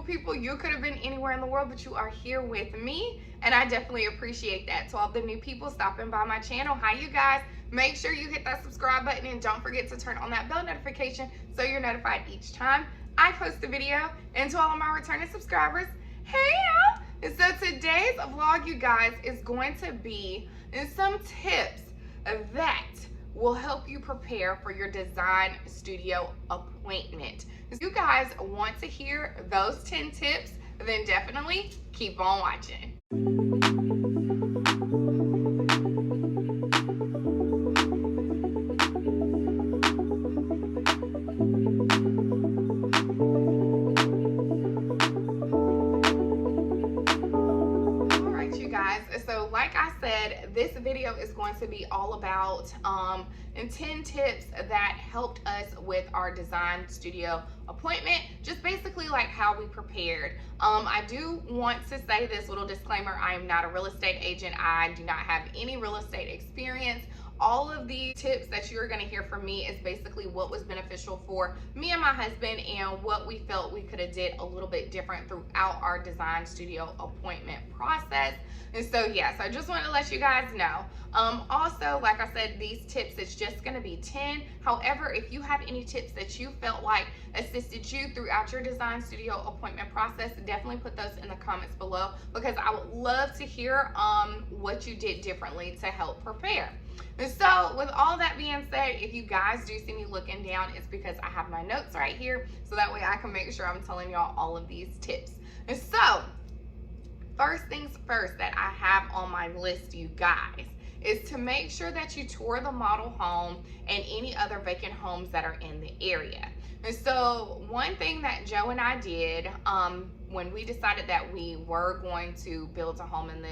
people, you could have been anywhere in the world, but you are here with me, and I definitely appreciate that. To all the new people stopping by my channel, hi you guys. Make sure you hit that subscribe button and don't forget to turn on that bell notification so you're notified each time I post a video. And to all of my returning subscribers, hey y'all. So today's vlog, you guys, is going to be some tips that will help you prepare for your design studio appointment. If you guys want to hear those 10 tips, then definitely keep on watching. So like I said, this video is going to be all about 10 tips that helped us with our design studio appointment, just basically like how we prepared. I do want to say this little disclaimer: I am not a real estate agent. I do not have any real estate experience. All of the tips that you're going to hear from me is basically what was beneficial for me and my husband and what we felt we could have did a little bit different throughout our design studio appointment process. And so yes, I just wanted to let you guys know. Also, like I said, these tips, it's just going to be 10. However, if you have any tips that you felt like assisted you throughout your design studio appointment process, definitely put those in the comments below, because I would love to hear what you did differently to help prepare. And so with all that being said, if you guys do see me looking down, it's because I have my notes right here, so that way I can make sure I'm telling y'all all of these tips. And so first things first that I have on my list, you guys, is to make sure that you tour the model home and any other vacant homes that are in the area. And so one thing that Joe and I did when we decided that we were going to build a home in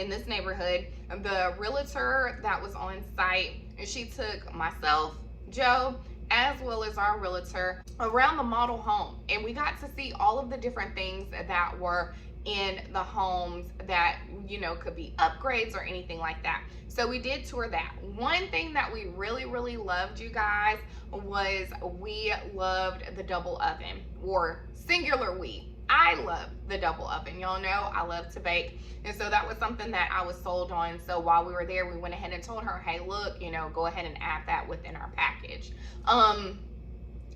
this neighborhood, the realtor that was on site, she took myself, Joe, as well as our realtor around the model home, and we got to see all of the different things that were in the homes that, you know, could be upgrades or anything like that. So we did tour that. One thing that we really loved, you guys, was we loved the double oven, or singular we. I love the double oven. Y'all know I love to bake. And so that was something that I was sold on. So while we were there, we went ahead and told her, hey, look, you know, go ahead and add that within our package.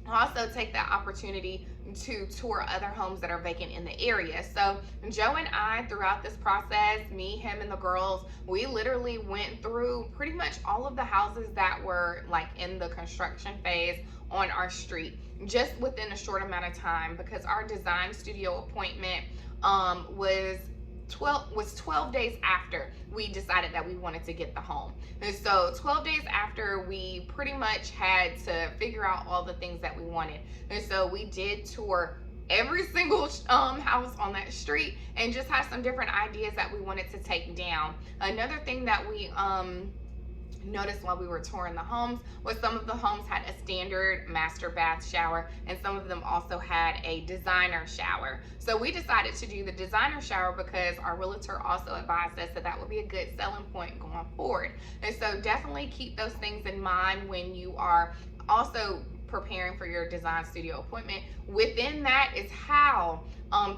Also take that opportunity to tour other homes that are vacant in the area. So Joe and I, throughout this process, me, him, and the girls, we literally went through pretty much all of the houses that were like in the construction phase on our street, just within a short amount of time, because our design studio appointment was 12 days after we decided that we wanted to get the home. And so 12 days after, we pretty much had to figure out all the things that we wanted. And so we did tour every single house on that street and just had some different ideas that we wanted to take down. Another thing that we noticed while we were touring the homes was some of the homes had a standard master bath shower, and some of them also had a designer shower. So we decided to do the designer shower because our realtor also advised us that that would be a good selling point going forward. And so definitely keep those things in mind when you are also preparing for your design studio appointment. Within that is how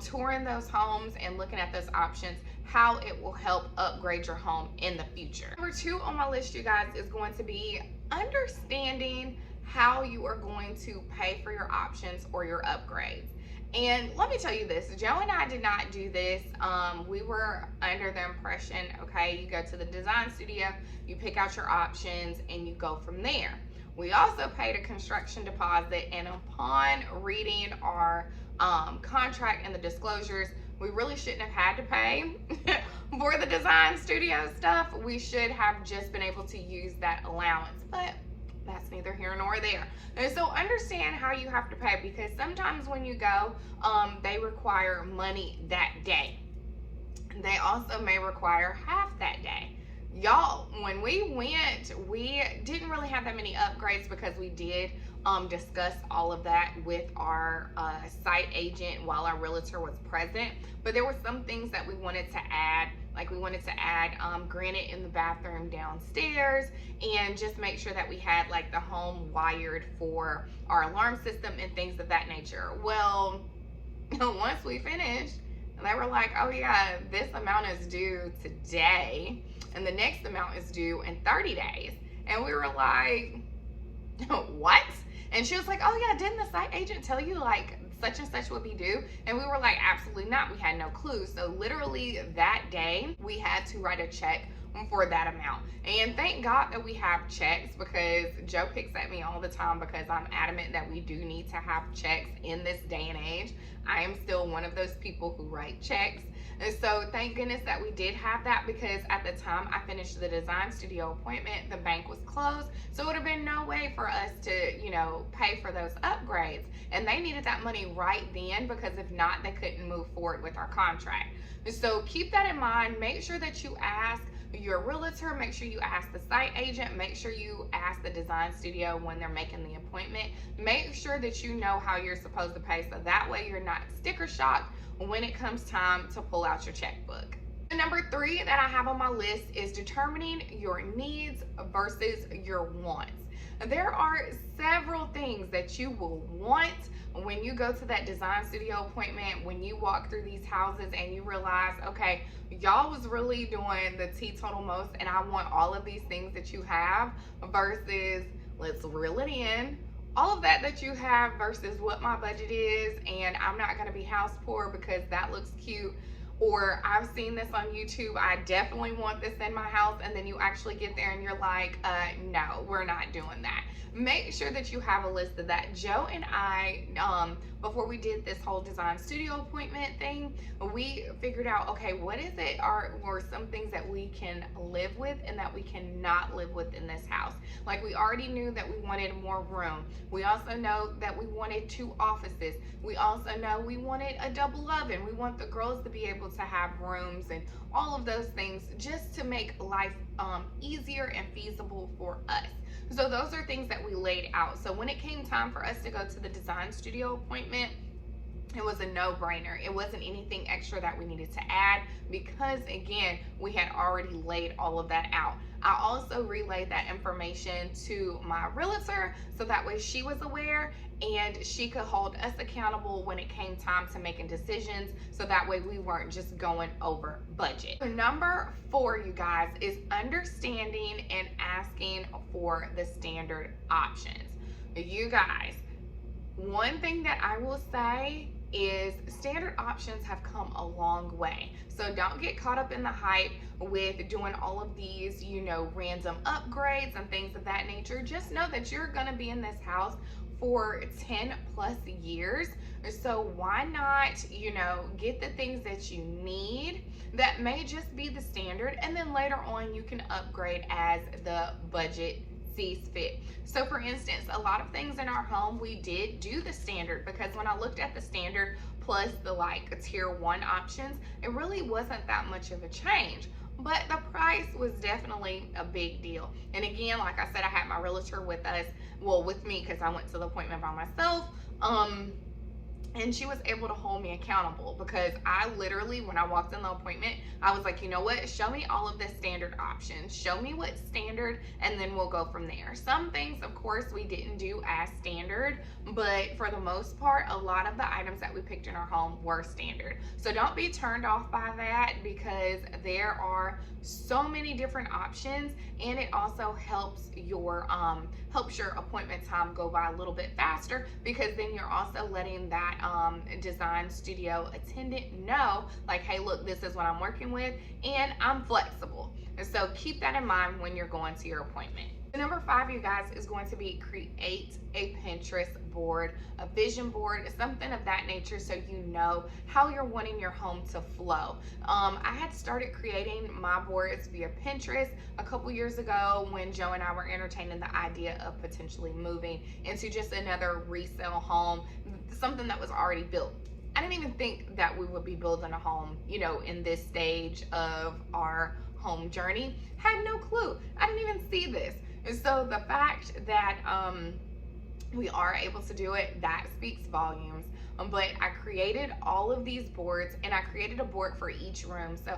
touring those homes and looking at those options, how it will help upgrade your home in the future. Number 2 on my list, you guys, is going to be understanding how you are going to pay for your options or your upgrades. And let me tell you this, Joe and I did not do this. We were under the impression, okay, you go to the design studio, you pick out your options, and you go from there. We also paid a construction deposit, and upon reading our contract and the disclosures, we really shouldn't have had to pay for the design studio stuff. We should have just been able to use that allowance, but that's neither here nor there. And so understand how you have to pay, because sometimes when you go, they require money that day. They also may require half that day. Y'all, when we went, we didn't really have that many upgrades because we did discuss all of that with our site agent while our realtor was present. But there were some things that we wanted to add, like we wanted to add granite in the bathroom downstairs, and just make sure that we had like the home wired for our alarm system and things of that nature. Well, once we finished, they were like, oh yeah, this amount is due today, and the next amount is due in 30 days. And we were like, what? And she was like, oh yeah, didn't the site agent tell you like such and such would be due? And we were like, absolutely not. We had no clue. So literally that day, we had to write a check for that amount. And thank God that we have checks, because Joe picks at me all the time because I'm adamant that we do need to have checks in this day and age. I am still one of those people who write checks. And so thank goodness that we did have that, because at the time I finished the design studio appointment, the bank was closed. So it would have been no way for us to, pay for those upgrades. And they needed that money right then, because if not, they couldn't move forward with our contract. So keep that in mind. Make sure that you ask your realtor, make sure you ask the site agent, make sure you ask the design studio when they're making the appointment. Make sure that you know how you're supposed to pay, so that way you're not sticker shocked when it comes time to pull out your checkbook. Number 3 that I have on my list is determining your needs versus your wants. There are several things that you will want when you go to that design studio appointment, when you walk through these houses and you realize, okay, y'all was really doing the teetotal most, and I want all of these things that you have, versus let's reel it in, all of that you have versus what my budget is, and I'm not going to be house poor because that looks cute, or I've seen this on YouTube, I definitely want this in my house, and then you actually get there and you're like, no, we're not doing that. Make sure that you have a list of that. Joe and I, before we did this whole design studio appointment thing, we figured out, okay, what is it or some things that we can live with and that we cannot live with in this house. Like, we already knew that we wanted more room. We also know that we wanted 2 offices. We also know we wanted a double oven. We want the girls to be able to have rooms and all of those things, just to make life easier and feasible for us. So those are things that we laid out. So when it came time for us to go to the design studio appointment, it was a no-brainer. It wasn't anything extra that we needed to add, because again, we had already laid all of that out. I also relayed that information to my realtor, so that way she was aware and she could hold us accountable when it came time to making decisions, so that way we weren't just going over budget. So number 4, you guys, is understanding and asking for the standard options. You guys, one thing that I will say is standard options have come a long way. So don't get caught up in the hype with doing all of these, random upgrades and things of that nature. Just know that you're gonna be in this house for 10 plus years. So why not, get the things that you need that may just be the standard, and then later on you can upgrade as the budget sees fit. So for instance, a lot of things in our home, we did do the standard, because when I looked at the standard plus the tier 1 options, it really wasn't that much of a change. But the price was definitely a big deal. And again, like I said, I had my realtor with me, because I went to the appointment by myself. And she was able to hold me accountable, because I literally, when I walked in the appointment, I was like, you know what, show me all of the standard options, show me what's standard, and then we'll go from there. Some things, of course, we didn't do as standard, but for the most part, a lot of the items that we picked in our home were standard. So don't be turned off by that, because there are so many different options, and it also helps your appointment time go by a little bit faster, because then you're also letting that design studio attendant know, like, hey, look, this is what I'm working with, and I'm flexible. And so keep that in mind when you're going to your appointment. Number 5, you guys, is going to be create a Pinterest board, a vision board, something of that nature, so you know how you're wanting your home to flow. I had started creating my boards via Pinterest a couple years ago when Joe and I were entertaining the idea of potentially moving into just another resale home, something that was already built. I didn't even think that we would be building a home, in this stage of our home journey. Had no clue. I didn't even see this. And so the fact that we are able to do it, that speaks volumes. But I created all of these boards, and I created a board for each room. So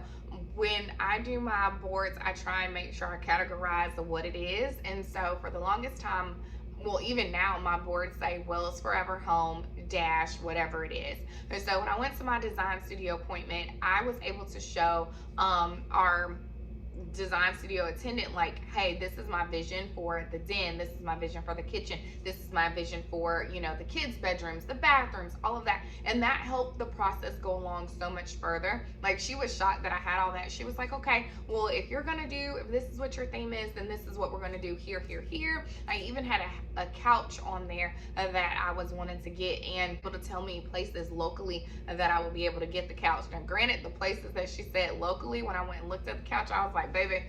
when I do my boards, I try and make sure I categorize what it is. And so for the longest time, well, even now, my boards say Wells Forever Home, dash whatever it is. And so when I went to my design studio appointment, I was able to show our design studio attendant, like, hey, this is my vision for the den, this is my vision for the kitchen, this is my vision for, you know, the kids' bedrooms, the bathrooms, all of that. And that helped the process go along so much further. Like, she was shocked that I had all that. She was like, okay, well, if this is what your theme is, then this is what we're gonna do here, here, here. I even had a couch on there that I was wanting to get, and able to tell me places locally that I would be able to get the couch. Now granted, the places that she said locally, when I went and looked at the couch, I was like, baby,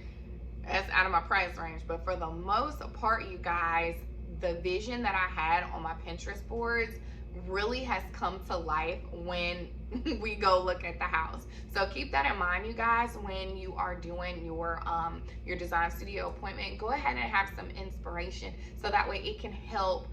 that's out of my price range. But for the most part, you guys, the vision that I had on my Pinterest boards really has come to life when we go look at the house. So keep that in mind, you guys, when you are doing your design studio appointment. Go ahead and have some inspiration, so that way it can help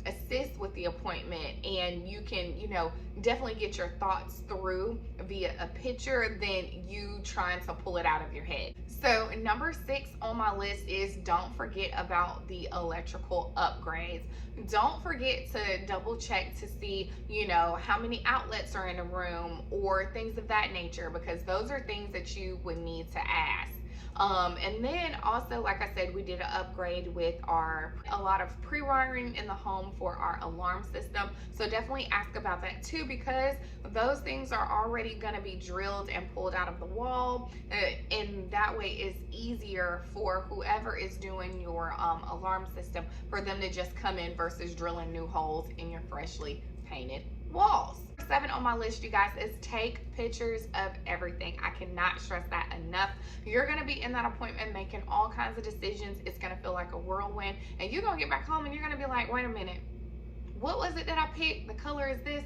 assist with the appointment, and you can, you know, definitely get your thoughts through via a picture than you trying to pull it out of your head. So number 6 on my list is, don't forget about the electrical upgrades. Don't forget to double check to see, you know, how many outlets are in a room or things of that nature, because those are things that you would need to ask. And then also, like I said, we did an upgrade with a lot of pre-wiring in the home for our alarm system. So definitely ask about that too, because those things are already going to be drilled and pulled out of the wall. And that way it's easier for whoever is doing your alarm system for them to just come in versus drilling new holes in your freshly painted walls. 7 on my list, you guys, is take pictures of everything. I cannot stress that enough. You're going to be in that appointment making all kinds of decisions. It's going to feel like a whirlwind, and you're going to get back home and you're going to be like, wait a minute, what was it that I picked? The color is this,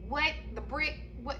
what, the brick, what?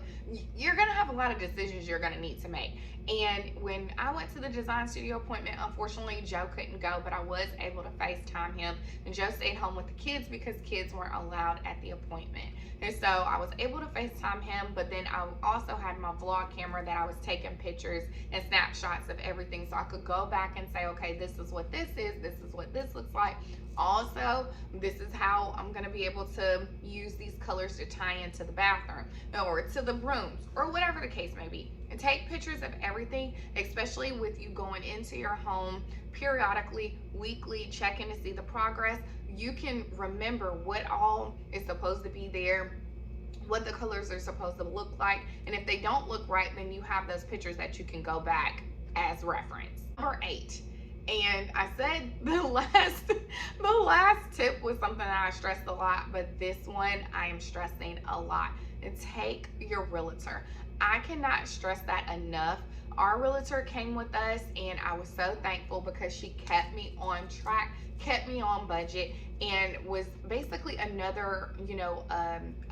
You're going to have a lot of decisions you're going to need to make. And when I went to the design studio appointment, unfortunately Joe couldn't go, but I was able to FaceTime him, and Joe stayed home with the kids because kids weren't allowed at the appointment. And so I was able to FaceTime him, but then I also had my vlog camera that I was taking pictures and snapshots of everything, so I could go back and say, okay, this is what this is what this looks like. Also, this is how I'm going to be able to use these colors to tie into the bathroom or to the rooms or whatever the case may be. And take pictures of everything, especially with you going into your home periodically, weekly, checking to see the progress. You can remember what all is supposed to be there, what the colors are supposed to look like. And if they don't look right, then you have those pictures that you can go back as reference. Number 8. And I said the last tip was something that I stressed a lot, but this one I am stressing a lot. And take your realtor. I cannot stress that enough. Our realtor came with us, and I was so thankful because she kept me on track, kept me on budget, and was basically another, you know,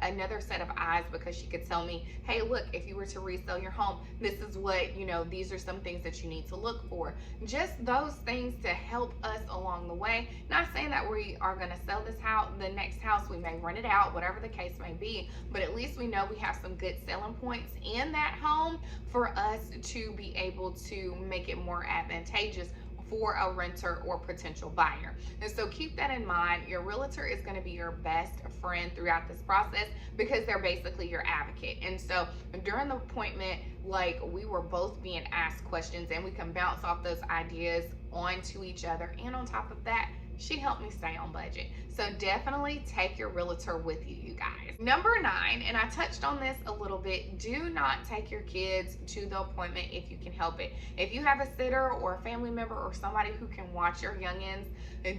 another set of eyes, because she could tell me, hey, look, if you were to resell your home, this is what, you know, these are some things that you need to look for. Just those things to help us along the way. Not saying that we are going to sell this house, the next house, we may rent it out, whatever the case may be, but at least we know we have some good selling points in that home for us to be able to make it more advantageous for a renter or potential buyer. And so keep that in mind. Your realtor is going to be your best friend throughout this process, because they're basically your advocate. And so during the appointment, like, we were both being asked questions, and we can bounce off those ideas onto each other. And on top of that, she helped me stay on budget. So definitely take your realtor with you, you guys. Number 9, and I touched on this a little bit, do not take your kids to the appointment if you can help it. If you have a sitter or a family member or somebody who can watch your youngins,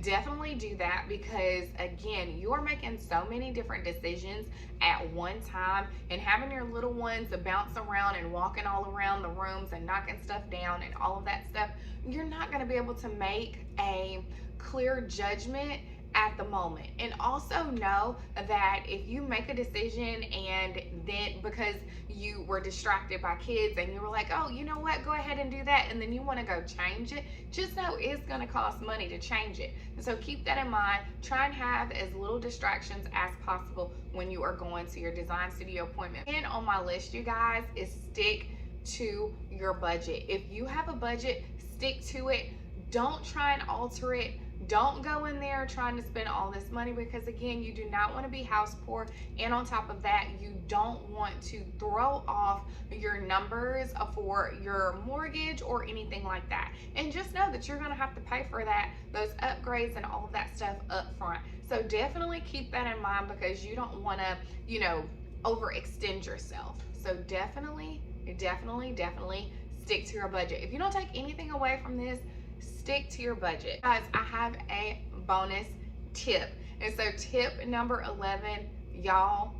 definitely do that, because again, you're making so many different decisions at one time, and having your little ones bounce around and walking all around the rooms and knocking stuff down and all of that stuff, you're not going to be able to make a clear judgment at the moment. And also know that if you make a decision and then because you were distracted by kids and you were like, oh, you know what, go ahead and do that, and then you want to go change it, just know it's going to cost money to change it. And so keep that in mind. Try and have as little distractions as possible when you are going to your design studio appointment. And on my list, you guys, is stick to your budget. If you have a budget, stick to it. Don't try and alter it Don't go in there trying to spend all this money, because again, you do not want to be house poor, and on top of that, you don't want to throw off your numbers for your mortgage or anything like that. And just know that you're going to have to pay for that, those upgrades and all of that stuff up front. So definitely keep that in mind, because you don't want to, you know, overextend yourself. So definitely stick to your budget. If you don't take anything away from this, stick to your budget. Guys, I have a bonus tip. And so tip number 11, y'all,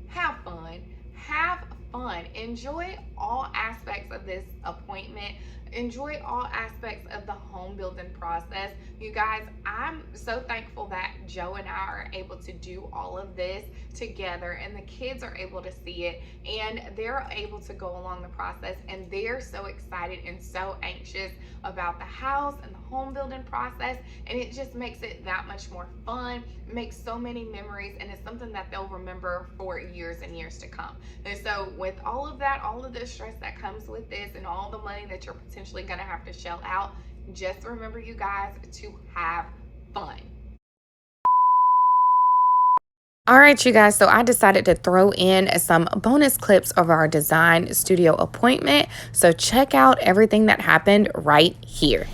have fun. Have fun. Enjoy all aspects of this appointment. Enjoy all aspects of the home building process. You guys, I'm so thankful that Joe and I are able to do all of this together, and the kids are able to see it, and they're able to go along the process, and they're so excited and so anxious about the house and the home building process, and it just makes it that much more fun. It makes so many memories, and it's something that they'll remember for years and years to come. And so with all of that, all of the stress that comes with this, and all the money that you're potentially gonna have to shell out, just remember, you guys, to have fun. All right, you guys, so I decided to throw in some bonus clips of our design studio appointment. So check out everything that happened right here.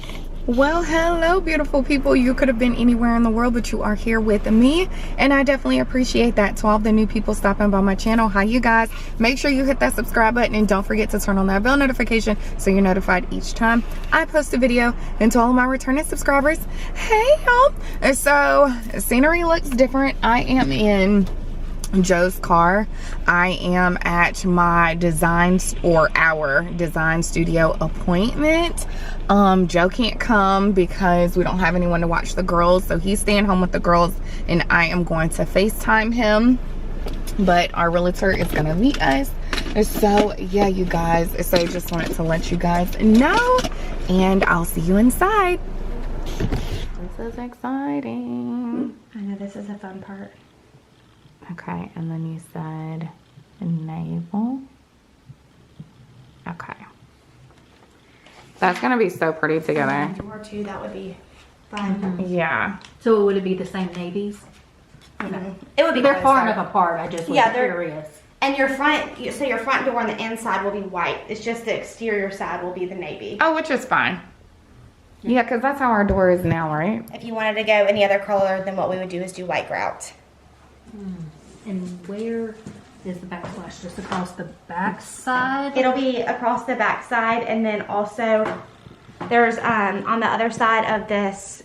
Well, hello, beautiful people. You could have been anywhere in the world, but you are here with me, and I definitely appreciate that. To all the new people stopping by my channel, hi, you guys. Make sure you hit that subscribe button, and don't forget to turn on that bell notification so you're notified each time I post a video. And to all of my returning subscribers, hey, y'all. So scenery looks different. I am in Joe's car. I am at my our design studio appointment. Joe can't come because we don't have anyone to watch the girls, so he's staying home with the girls, and I am going to FaceTime him, but our realtor is gonna meet us. So yeah, you guys, so just wanted to let you guys know, and I'll see you inside. This is exciting. I know, this is a fun part. Okay, and then you said navel. Okay. That's gonna be so pretty together. Or two, that would be fun. Yeah. So would it be the same navies? It would be They're far closer. enough apart. I just was curious. And your front door on the inside will be white. It's just the exterior side will be the navy. Oh, which is fine. Yeah, because that's how our door is now, right? If you wanted to go any other color, then what we would do is do white grout. And where is the backsplash? Just across the back side? It'll be across the back side, and then also there's on the other side of this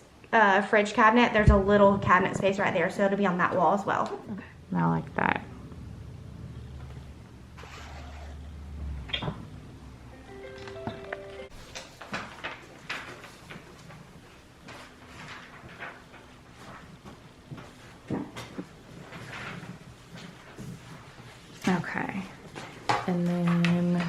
fridge cabinet, there's a little cabinet space right there, so it'll be on that wall as well. Okay. I like that. Okay, and then,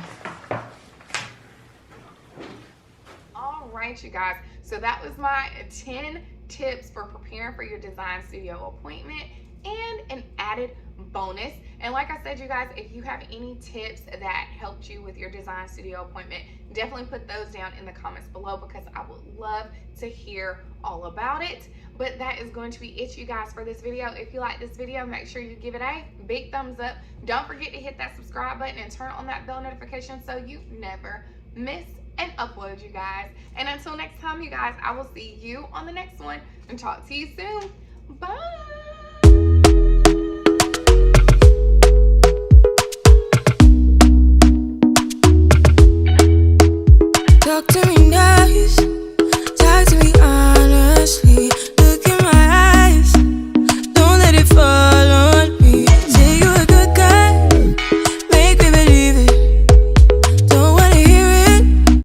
all right, you guys, so that was my 10 tips for preparing for your design studio appointment, and an added bonus. And like I said, you guys, if you have any tips that helped you with your design studio appointment, definitely put those down in the comments below, because I would love to hear all about it. But that is going to be it, you guys, for this video. If you like this video, make sure you give it a big thumbs up. Don't forget to hit that subscribe button and turn on that bell notification so you never miss an upload, you guys. And until next time, you guys, I will see you on the next one, and talk to you soon. Bye. Talk to me now.